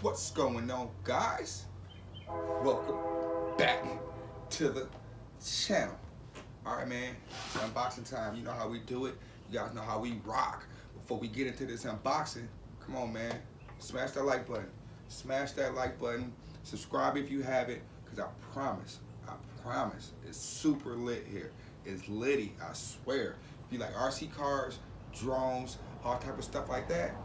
What's going on, guys? Welcome back to the channel. Alright, man, it's unboxing time. You know how we do it. You guys know how we rock. Before we get into this unboxing, come on, man, smash that like button. Smash that like button. Subscribe if you haven't, because I promise, it's super lit here. It's litty, I swear. If you like RC cars, drones, all type of stuff like that,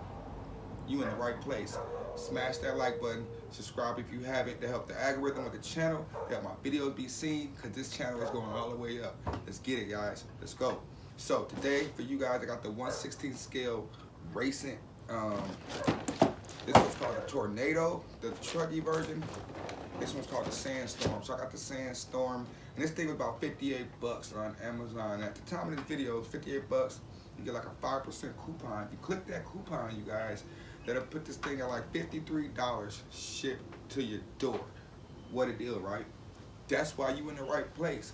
you in the right place. Smash that like button, subscribe if you haven't, to help the algorithm of the channel, to help my videos be seen, because this channel is going all the way up. Let's get it, guys. Let's go. So today for you guys, I got the 1/16 scale Racent. This one's called the Tornado, the trucky version. This one's called the Sandstorm. So I got the Sandstorm, and this thing was about 58 bucks on Amazon. At the time of this video, it's 58 bucks. You get like a 5% coupon. If you click that coupon, you guys, that'll put this thing at like $53 shipped to your door. What a deal, right? That's why you in the right place.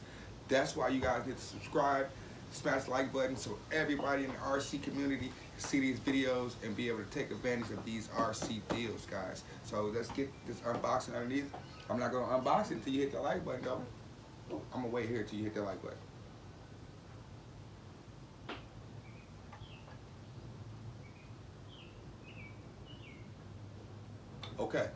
That's why you guys need to subscribe, smash the like button, so everybody in the RC community can see these videos and be able to take advantage of these RC deals, guys. So let's get this unboxing underneath. I'm not gonna unbox it until you hit the like button, though. I'm gonna wait here until you hit the like button. Okay,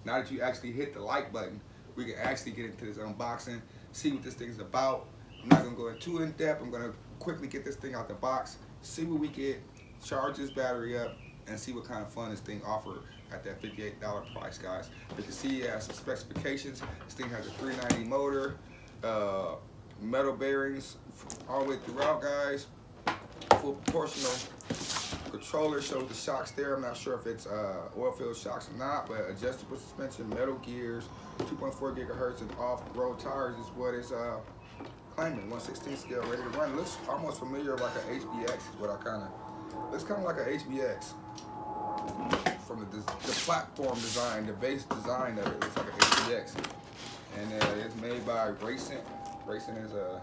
now that you actually hit the like button, we can actually get into this unboxing, see what this thing's about. I'm not gonna go too in depth. I'm gonna quickly get this thing out the box, see what we get, charge this battery up, and see what kind of fun this thing offers at that $58 price, guys. You can see it has some specifications. This thing has a 390 motor, metal bearings all the way throughout, guys. Full proportional controller, shows the shocks there. I'm not sure if it's oil-filled shocks or not, but adjustable suspension, metal gears, 2.4 gigahertz and off-road tires is what it's claiming. 1/16 scale, ready to run. Looks almost familiar, like an HBX is what I looks kind of like an HBX from the platform design, the base design of it looks like an HBX. And it's made by Racent. Racent is a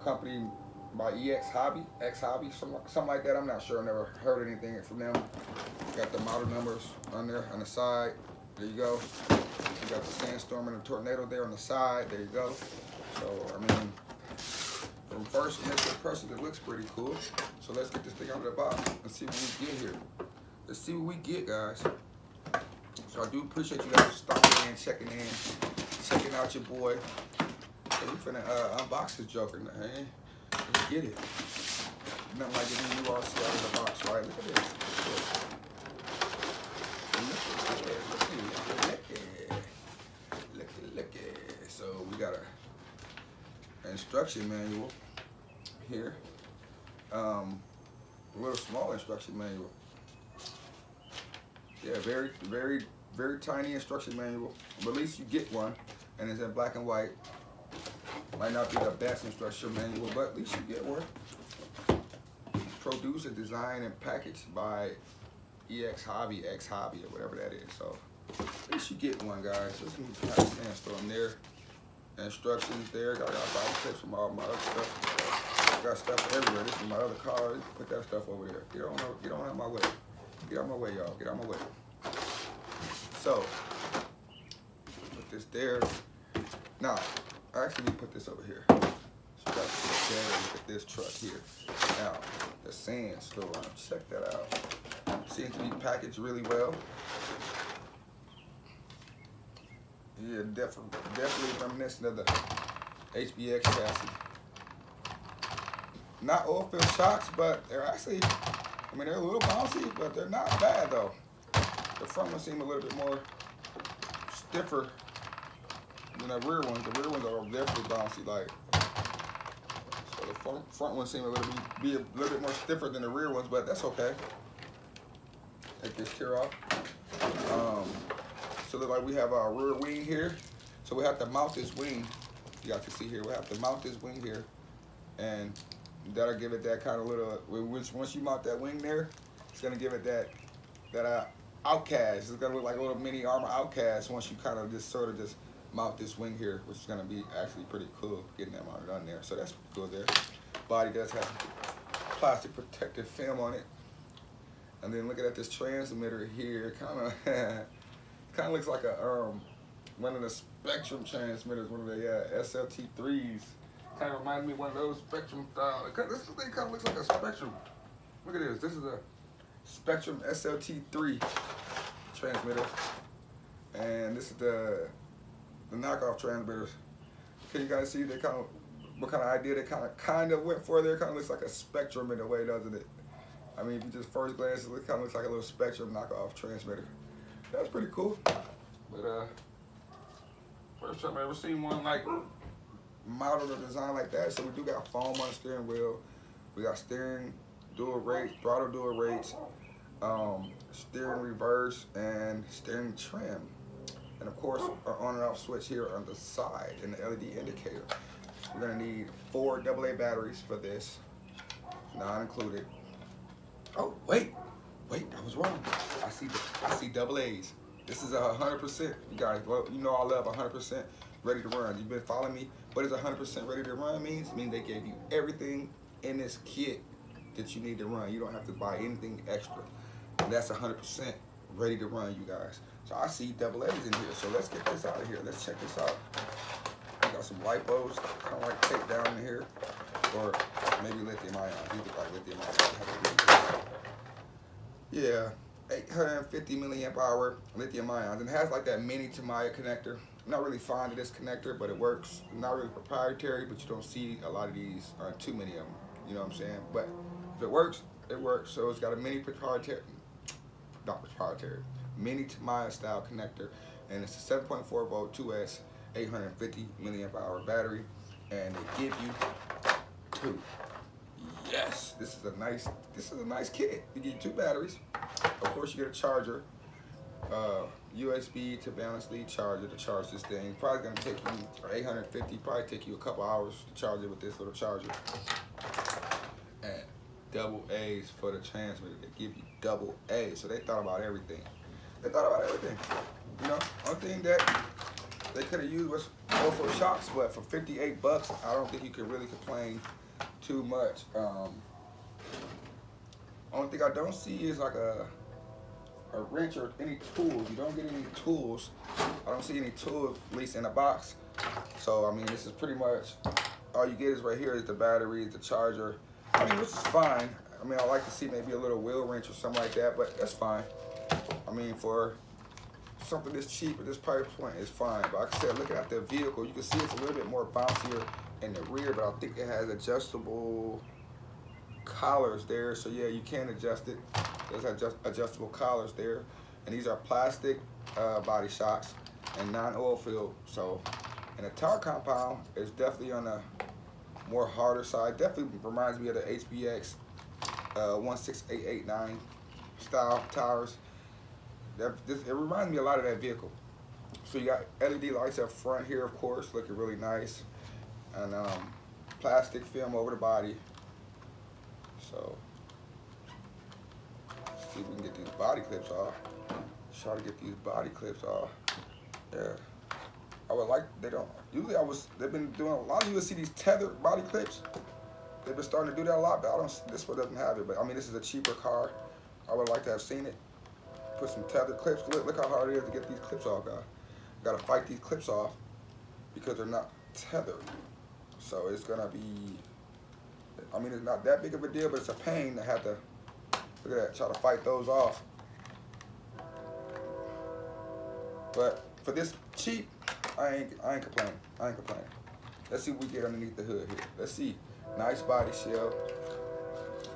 company by X Hobby, something like that. I'm not sure. I never heard anything from them. Got the model numbers on there on the side. There you go. You got the Sandstorm and the Tornado there on the side. There you go. So I mean, from first initial impressions, it looks pretty cool. So let's get this thing out of the box and see what we get here. Let's see what we get, guys. So I do appreciate you guys stopping in, checking out your boy. So we finna unbox this joker, man. Let's get it. Nothing like getting new RC out of the box, right? Look at this. Look at. So we got an instruction manual here. A little small instruction manual. Yeah, very tiny instruction manual. But at least you get one, and it's in black and white. Might not be the best instruction manual, but at least you get one. Produced and designed and packaged by X Hobby, or whatever that is. So at least you get one, guys. Let's have a Sandstorm there. Instructions there. I got Bible tips from all my other stuff. I got stuff everywhere. This is my other car. Put that stuff over there. Get on out of my way. Get out of my way, y'all. Get out of my way. So put this there. Now, actually, we put this over here. So look at this truck here. Now, the Sandstorm. Check that out. Seems to be packaged really well. Yeah, definitely reminiscent of the HBX chassis. Not oil-filled shocks, but they're actually, I mean, they're a little bouncy, but they're not bad though. The front ones seem a little bit more stiffer than the rear ones. The rear ones are definitely bouncy, like. So the front ones seem be a little bit more stiffer than the rear ones, but that's okay. Take this tier off. So look like we have our rear wing here. So we have to mount this wing. You guys can see here, we have to mount this wing here, and that'll give it that kind of little. Once you mount that wing there, it's gonna give it that Outcast. It's gonna look like a little mini armor Outcast once you kind of just sort of just mount this wing here, which is gonna be actually pretty cool getting that mounted on there. So that's cool there. Body does have plastic protective film on it. And then looking at this transmitter here, kind of looks like a one of the Spectrum transmitters, one of the SLT3s. Kind of reminds me of one of those Spectrum style. This thing kind of looks like a Spectrum. Look at this. This is a Spectrum SLT3 transmitter, and this is the knockoff transmitters. Can you guys see they kind of what kind of idea they kind of went for there? Kind of looks like a Spectrum in a way, doesn't it? I mean, if you just first glance, it kind of looks like a little Spectrum knockoff transmitter. That's pretty cool. But first time I ever seen one like modeled or designed like that. So we do got foam on the steering wheel. We got steering dual rates, throttle dual rates, steering reverse, and steering trim. And of course, our on and off switch here on the side and the LED indicator. We're gonna need 4 AA batteries for this, not included. Oh, wait, I was wrong. I see double A's. This is 100%. You guys, well, you know I love 100% ready to run. You've been following me. What does 100% ready to run means? It means they gave you everything in this kit that you need to run. You don't have to buy anything extra. And that's 100% ready to run, you guys. So I see double A's in here. So let's get this out of here. Let's check this out. We got some lipos kind of like taped down in here. Or maybe lithium ion. These look like lithium ion. Yeah, 850 milliamp hour lithium ions. And it has like that mini Tamiya connector. I'm not really fond of this connector, but it works. Not really proprietary, but you don't see a lot of these, too many of them. You know what I'm saying? But if it works, it works. So it's got a mini proprietary, not proprietary, mini Tamiya style connector. And it's a 7.4 volt 2S, 850 milliamp hour battery. And they give you 2. Yes, this is a nice kit. You get 2 batteries. Of course, you get a charger, USB to balance lead charger to charge this thing. Probably gonna take you 850. Probably take you a couple hours to charge it with this little charger. And double A's for the transmitter. They give you double A's, so they thought about everything. You know, one thing that they could have used was also shocks, but for 58 bucks, I don't think you can really complain too much. Only thing I don't see is like a wrench or any tools. You don't get any tools. I don't see any tools, at least in the box. So I mean, this is pretty much all you get is right here is the battery, the charger. I mean, which is fine. I mean, I like to see maybe a little wheel wrench or something like that, but that's fine. I mean, for something this cheap at this price point is fine. But like I said, looking at the vehicle, you can see it's a little bit more bouncier in the rear, but I think it has adjustable collars there. So yeah, you can adjust it. There's adjustable collars there. And these are plastic body shocks and non-oil filled. So, and the tire compound is definitely on the more harder side. Definitely reminds me of the HBX 16889 style tires. It reminds me a lot of that vehicle. So you got LED lights up front here, of course, looking really nice. And plastic film over the body. So, let's see if we can get these body clips off. Try to get these body clips off. Yeah. I would like, usually they've been doing, a lot of you will see these tethered body clips. They've been starting to do that a lot, but this one doesn't have it. But I mean, this is a cheaper car. I would like to have seen it. Put some tethered clips. Look how hard it is to get these clips off, guys. Gotta fight these clips off because they're not tethered. So it's gonna be, I mean, it's not that big of a deal, but it's a pain to have to, look at that, try to fight those off. But for this cheap, I ain't complaining. Let's see what we get underneath the hood here. Let's see. Nice body shell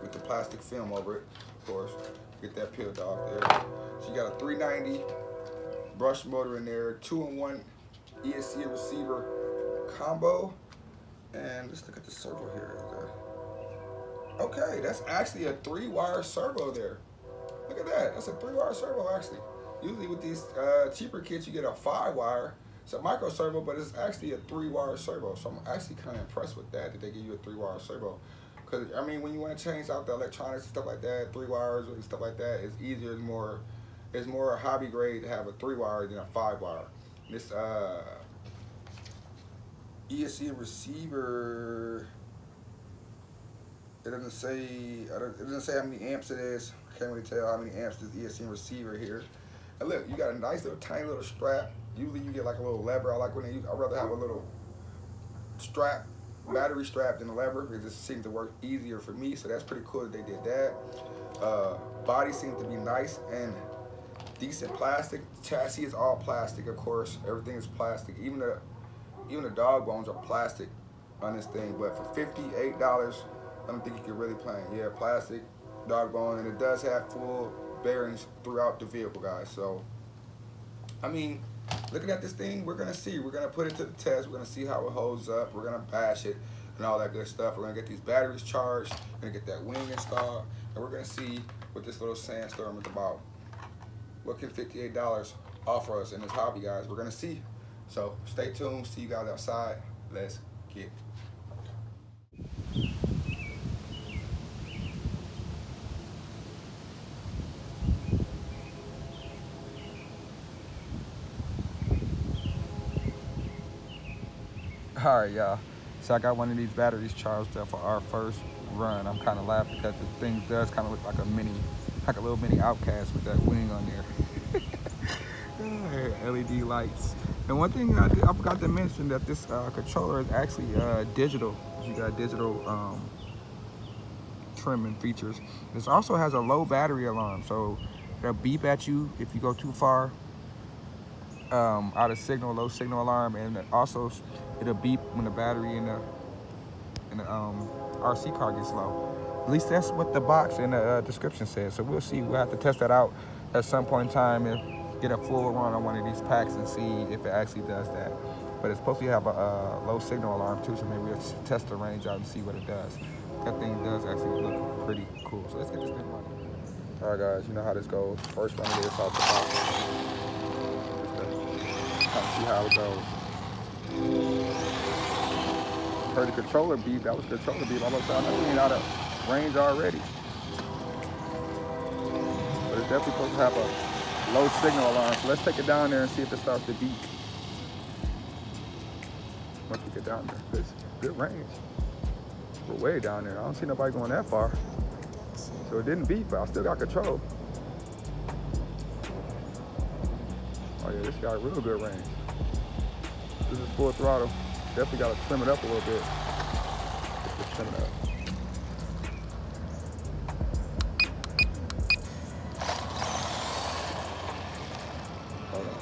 with the plastic film over it, of course. Get that peeled off there. So you got a 390 brush motor in there, 2-in-1 ESC receiver combo. And let's look at the servo here. Okay, that's actually a 3-wire servo there. Look at that, that's a 3-wire servo actually. Usually with these cheaper kits, you get a 5-wire. It's a micro servo, but it's actually a 3-wire servo. So I'm actually kind of impressed with that they give you a 3-wire servo. Because, I mean, when you want to change out the electronics and stuff like that, 3 wires and stuff like that, it's easier, it's more It's more a hobby grade to have a 3-wire than a 5-wire. This ESC receiver, it doesn't say how many amps it is. I can't really tell how many amps this ESC receiver here. And look, you got a nice little tiny little strap. Usually you get like a little lever. I like when I'd rather have a little strap, battery strap than a lever, because it seems to work easier for me. So that's pretty cool that they did that. Body seems to be nice and decent plastic. Chassis is all plastic, of course. Everything is plastic. Even the dog bones are plastic on this thing. But for $58, I don't think you can really plan. Yeah, plastic, dog bone, and it does have full bearings throughout the vehicle, guys. So, I mean, looking at this thing, we're gonna see. We're gonna put it to the test. We're gonna see how it holds up. We're gonna bash it and all that good stuff. We're gonna get these batteries charged. We're gonna get that wing installed, and we're gonna see what this little sandstorm is about. What can $58 offer us in this hobby, guys? We're gonna see. So stay tuned. See you guys outside. Let's get. All right, y'all. So I got one of these batteries charged up for our first run. I'm kind of laughing because the thing does kind of look like a little mini Outcast with that wing on there. LED lights. And one thing I forgot to mention, that this controller is actually digital. You got digital trimming features. This also has a low battery alarm, so it'll beep at you if you go too far out of signal, low signal alarm, and also it'll beep when the battery in the RC car gets low. At least that's what the box in the description says. So we'll see. We'll have to test that out at some point in time and get a full run on one of these packs and see if it actually does that. But it's supposed to have a low signal alarm too, so maybe we'll test the range out and see what it does. That thing does actually look pretty cool. So let's get this thing running. All right, guys, you know how this goes. First run of this off the box. Kind of see how it goes. Heard the controller beep. That was the controller beep. All of a sudden, I know we ain't out of range already. But it's definitely supposed to have a low signal alarm. So let's take it down there and see if it starts to beep. Once we get down there, it's good range. We're way down there. I don't see nobody going that far. So it didn't beep, but I still got control. Oh yeah, this got real good range. This is full throttle. Definitely got to trim it up a little bit. Just trim it up. Hold on.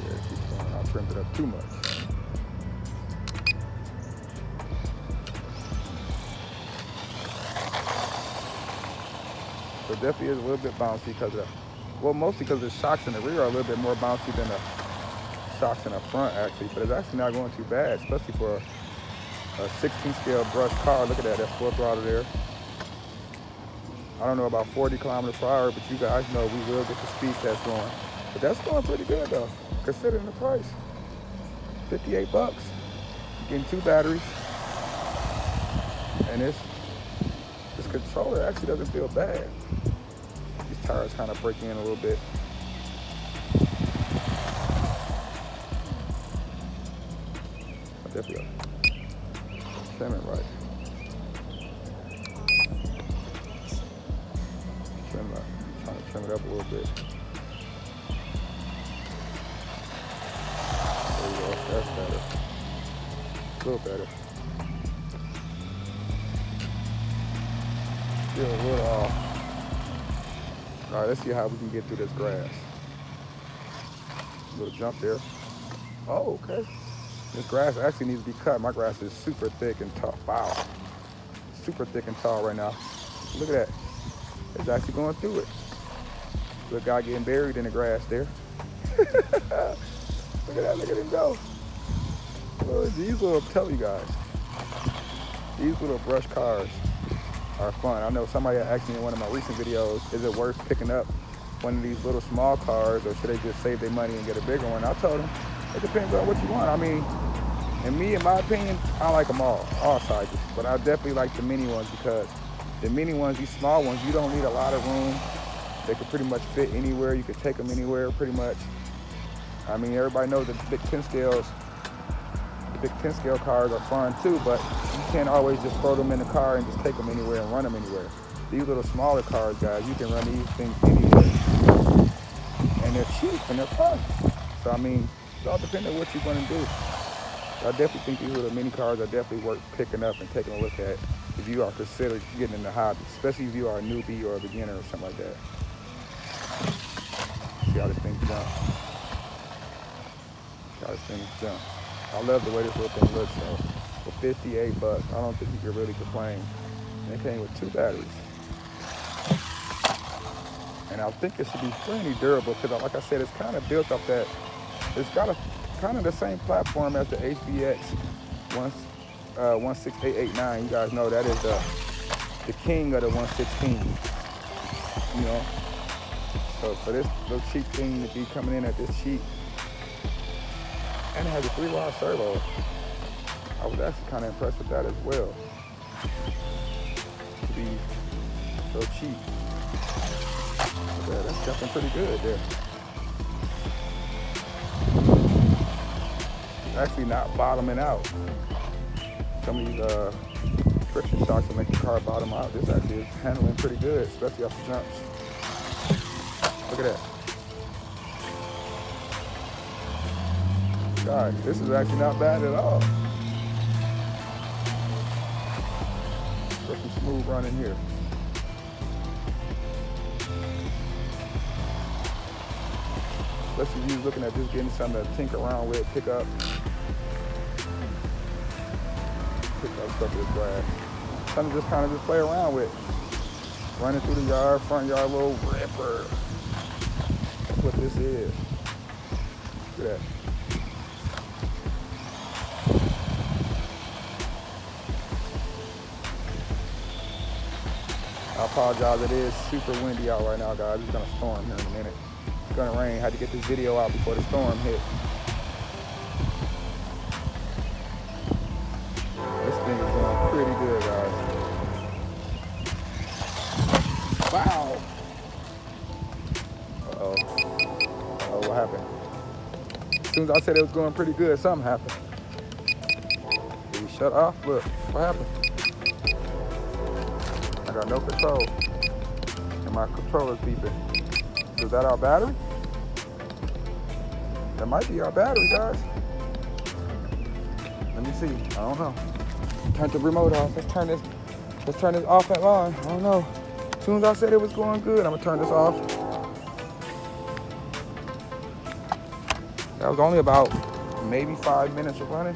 Yeah, it keeps going. I trimmed it up too much. So it definitely is a little bit bouncy because of well, mostly because the shocks in the rear are a little bit more bouncy than the shocks in the front, actually. But it's actually not going too bad, especially for a 16 scale brush car. Look at that, that's full throttle there. I don't know about 40 kilometers per hour, but you guys know we will get the speed test going. But that's going pretty good though, considering the price. 58 bucks. You're getting 2 batteries. And this controller actually doesn't feel bad. These tires kind of break in a little bit. I definitely got trim it right. Trim it. I'm trying to trim it up a little bit. There you go. That's better. A little better. Still a little off. All right, let's see how we can get through this grass. A little jump there. Oh, okay. This grass actually needs to be cut. My grass is super thick and tall. Wow. Super thick and tall right now. Look at that. It's actually going through it. Little guy getting buried in the grass there. Look at that. Look at him go. Well, these little, tell you guys, these little brush cars are fun. I know somebody asked me in one of my recent videos, is it worth picking up one of these little small cars, or should they just save their money and get a bigger one? I told them, it depends on what you want. I mean, And me, in my opinion, I like them all sizes. But I definitely like the mini ones because the mini ones, these small ones, you don't need a lot of room. They can pretty much fit anywhere. You can take them anywhere pretty much. I mean, everybody knows that the big 10 scale cars are fun too, but you can't always just throw them in the car and just take them anywhere and run them anywhere. These little smaller cars, guys, you can run these things anywhere. And they're cheap and they're fun. So, I mean, it's all depending on what you're going to do. I definitely think these little mini cars are definitely worth picking up and taking a look at if you are considering getting in the hobby, especially if you are a newbie or a beginner or something like that. See how this thing jumps. See how this thing jumps. I love the way this little thing looks though. For 58 bucks, I don't think you can really complain. And it came with 2 batteries. And I think it should be plenty durable because, like I said, it's kind of built up that, it's got a kind of the same platform as the HBX 16889. You guys know that is the king of the 116. You know, so for this little cheap thing to be coming in at this cheap, and it has a 3-wire servo, I was actually kind of impressed with that as well. To be so cheap. Yeah, that's jumping pretty good there. Actually not bottoming out. Some of these friction shocks will make the car bottom out. This actually is handling pretty good, especially off the jumps. Look at that. Guys, this is actually not bad at all. Got some smooth running here. Especially if you're looking at just getting something to tinker around with, pick up stuff with grass. Something to just kind of just play around with. Running through the yard, front yard, little ripper. That's what this is. Look at that. I apologize, it is super windy out right now, guys. It's gonna storm here in a minute. It's gonna rain. Had to get this video out before the storm hit. This thing is going pretty good, guys. Wow. Uh-oh. Uh-oh, what happened? As soon as I said it was going pretty good, something happened. Did we shut off? Look, what happened? I got no control. And my controller's beeping. Is that our battery? That might be our battery, guys. Let me see. I don't know. Turn the remote off. Let's turn this off and on. I don't know. As soon as I said it was going good, I'm gonna turn this off. That was only about maybe 5 minutes of running.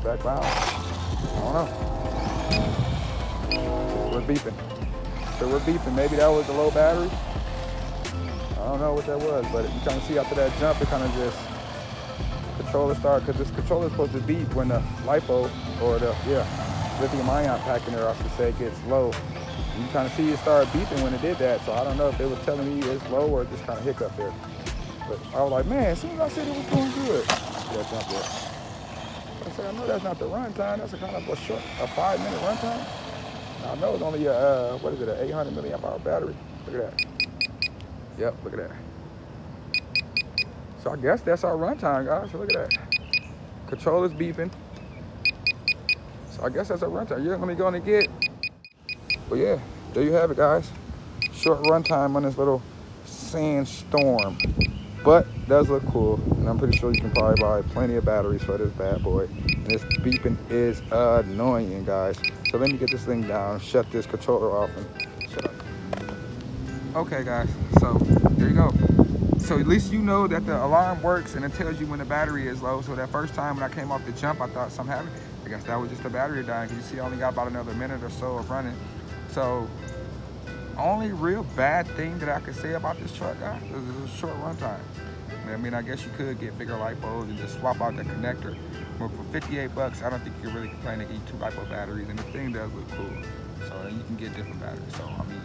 Back loud. I don't know. We're beeping. So we're beeping. Maybe that was the low battery. I don't know what that was, but you kind of see after that jump, it kind of just controller start, because this controller is supposed to beep when the LiPo or the lithium ion pack in there, I should say, gets low. And you kind of see it start beeping when it did that. So I don't know if they were telling me it's low or just kind of hiccup there. But I was like, man, as soon as I said it was going good, that jump there. I said, I know that's not the run time. That's a kind of a 5-minute run time. I know it's only an 800 milliamp hour battery. Look at that. Yep, look at that. So I guess that's our run time, guys. So look at that. Controller's beeping. So I guess that's our run time. You're going to get. But yeah, there you have it, guys. Short run time on this little sandstorm. But it does look cool, and I'm pretty sure you can probably buy plenty of batteries for this bad boy. And this beeping is annoying, guys. So let me get this thing down, shut this controller off, and shut up. Okay, guys, so there you go. So at least you know that the alarm works and it tells you when the battery is low. So that first time when I came off the jump, I thought something happened. I guess that was just the battery dying. You see, I only got about another minute or so of running. So only real bad thing that I could say about this truck, guys, is it's a short run time. I mean, I guess you could get bigger LiPos and just swap out the connector. But for 58 bucks, I don't think you can really complain to get 2 LiPo batteries, and the thing does look cool. So you can get different batteries. So I mean,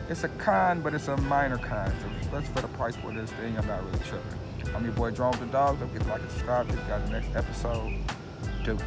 It's a con, but it's a minor con. So let's for the price for this thing, I'm not really tripping. I'm your boy Drone with the Dog. Don't forget to like and subscribe. Check out the next episode. Deuce.